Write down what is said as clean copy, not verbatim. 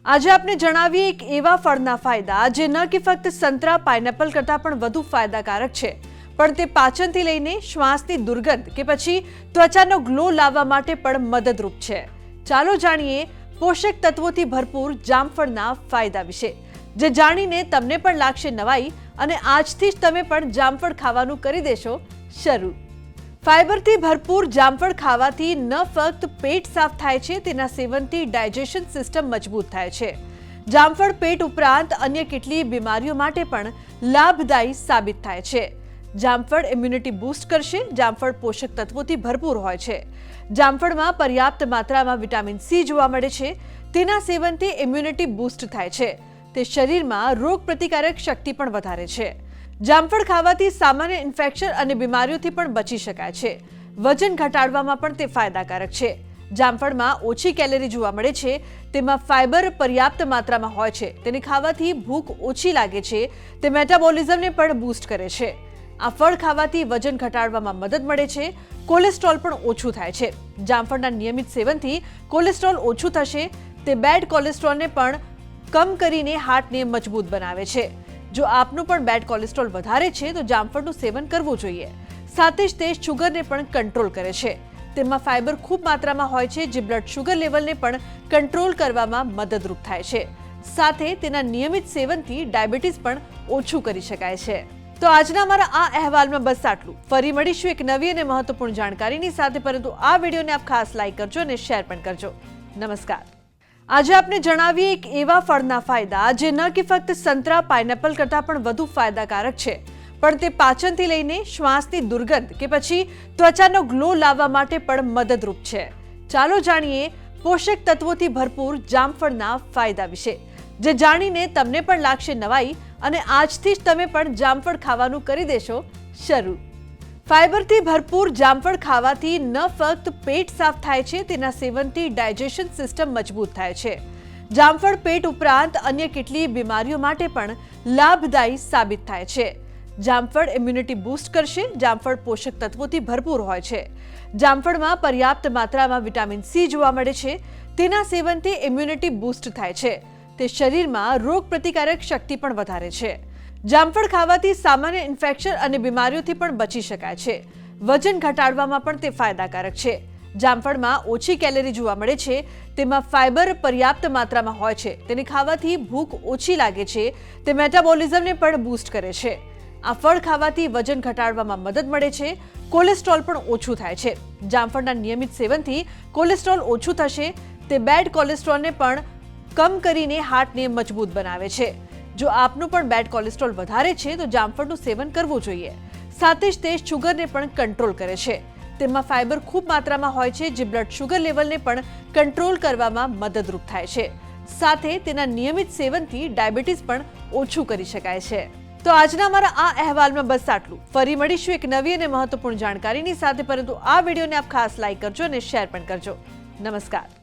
આજે આપને જણાવીએ એક એવા ફળના ફાયદા જે ન કે ફક્ત સંતરા પાઇનેપલ કરતાં પણ વધુ ફાયદાકારક છે, પણ તે પાચનથી લઈને શ્વાસની દુર્ગંધ કે પછી ત્વચાનો ગ્લો લાવવા માટે પણ મદદરૂપ છે। ચાલો જાણીએ પોષક તત્વોથી ભરપૂર જામફળના ફાયદા વિશે, જે જાણીને તમને પણ લાગશે નવાઈ અને આજથી જ તમે પણ જામફળ ખાવાનું કરી દેશો શરૂ। फाइबरથી ભરપૂર જામફળ ખાવાથી ન ફક્ત પેટ સાફ થાય છે, તેના સેવનથી ડાયજેશન સિસ્ટમ મજબૂત થાય છે। જામફળ પેટ ઉપરાંત અન્ય કેટલીય બીમારીઓ માટે પણ લાભદાયી સાબિત થાય છે। જામફળ ઇમ્યુનિટી બૂસ્ટ કરશે। જામફળ પોષક તત્વોથી ભરપૂર હોય છે। જામફળમાં પર્યાપ્ત માત્રામાં વિટામિન સી જોવા મળે છે। તેના સેવનથી ઇમ્યુનિટી બૂસ્ટ થાય છે। તે શરીરમાં રોગપ્રતિકારક શક્તિ પણ વધારે છે। જામફળ ખાવાથી સામાન્ય ઇન્ફેક્શન અને બીમારીઓથી પણ બચી શકાય છે। વજન ઘટાડવામાં પણ તે ફાયદાકારક છે। જામફળમાં ઓછી કેલરી જોવા મળે છે। તેમાં ફાઇબર પર્યાપ્ત માત્રામાં હોય છે। તેને ખાવાથી ભૂખ ઓછી લાગે છે। તે મેટાબોલિઝમને પણ બૂસ્ટ કરે છે। આ ફળ ખાવાથી વજન ઘટાડવામાં મદદ મળે છે। કોલેસ્ટ્રોલ પણ ઓછું થાય છે। જામફળના નિયમિત સેવનથી કોલેસ્ટ્રોલ ઓછું થશે। તે બેડ કોલેસ્ટ્રોલને પણ કમ કરીને હાર્ટને મજબૂત બનાવે છે। જો આપનું પણ બેડ કોલેસ્ટ્રોલ વધારે છે તો જામફળનું સેવન કરવું જોઈએ। સાથે જ તે શુગરને પણ કંટ્રોલ કરે છે। તેમાં ફાઇબર ખૂબ માત્રામાં હોય છે, જે બ્લડ શુગર લેવલને પણ કંટ્રોલ કરવામાં મદદરૂપ થાય છે। સાથે તેના નિયમિત સેવનથી ડાયાબિટીસ પણ ઓછું કરી શકાય છે। તો આજના અમારા આ અહેવાલમાં બસ આટલું। ફરી મળીશું એક નવી અને મહત્વપૂર્ણ જાણકારીની સાથે, પરંતુ આ વિડીયોને આપ ખાસ લાઈક કરજો અને શેર પણ કરજો। નમસ્કાર। આજે આપને જણાવીએ એક એવા ફળના ફાયદા જે ન કે ફક્ત સંતરા પાઇનેપલ કરતાં પણ વધુ ફાયદાકારક છે, પણ તે પાચનથી લઈને શ્વાસની દુર્ગંધ કે પછી ત્વચાનો ગ્લો લાવવા માટે પણ મદદરૂપ છે। ચાલો જાણીએ પોષક તત્વોથી ભરપૂર જામફળના ફાયદા વિશે, જે જાણીને તમને પણ લાગશે નવાઈ અને આજથી જ તમે પણ જામફળ ખાવાનું કરી દેશો શરૂ। फाइबरથી ભરપૂર જામફળ ખાવાથી ન ફક્ત પેટ સાફ થાય છે, તેના સેવનથી ડાયજેશન સિસ્ટમ મજબૂત થાય છે। જામફળ પેટ ઉપરાંત અન્ય કેટલીય બીમારીઓ માટે પણ લાભદાયી સાબિત થાય છે। જામફળ ઇમ્યુનિટી બૂસ્ટ કરશે। જામફળ પોષક તત્વોથી ભરપૂર હોય છે। જામફળમાં પર્યાપ્ત માત્રામાં વિટામિન સી જોવા મળે છે। તેના સેવનથી ઇમ્યુનિટી બૂસ્ટ થાય છે। તે શરીરમાં રોગપ્રતિકારક શક્તિ પણ વધારે છે। જામફળ ખાવાથી સામાન્ય ઇન્ફેક્શન અને બીમારીઓથી પણ બચી શકાય છે। વજન ઘટાડવામાં પણ તે ફાયદાકારક છે। જામફળમાં ઓછી કેલરી જોવા મળે છે। તેમાં ફાઇબર પર્યાપ્ત માત્રામાં હોય છે। તેને ખાવાથી ભૂખ ઓછી લાગે છે। તે મેટાબોલિઝમને પણ બૂસ્ટ કરે છે। આ ફળ ખાવાથી વજન ઘટાડવામાં મદદ મળે છે। કોલેસ્ટ્રોલ પણ ઓછું થાય છે। જામફળના નિયમિત સેવનથી કોલેસ્ટ્રોલ ઓછું થશે। તે બેડ કોલેસ્ટ્રોલને પણ કમ કરીને હાર્ટને મજબૂત બનાવે છે। જો આપનું પણ બેડ કોલેસ્ટ્રોલ વધારે છે તો જામફળનું સેવન કરવું જોઈએ। સાથે જ તે શુગરને પણ કંટ્રોલ કરે છે। તેમાં ફાઇબર ખૂબ માત્રામાં હોય છે, જે બ્લડ શુગર લેવલને પણ કંટ્રોલ કરવામાં મદદરૂપ થાય છે। સાથે તેના નિયમિત સેવનથી ડાયાબિટીસ પણ ઓછું કરી શકાય છે। તો આજના અમારા આ અહેવાલમાં બસ આટલું। ફરી મળીશું એક નવી અને મહત્વપૂર્ણ જાણકારીની સાથે, પરંતુ આ વિડીયોને આપ ખાસ લાઈક કરજો અને શેર પણ કરજો। નમસ્કાર।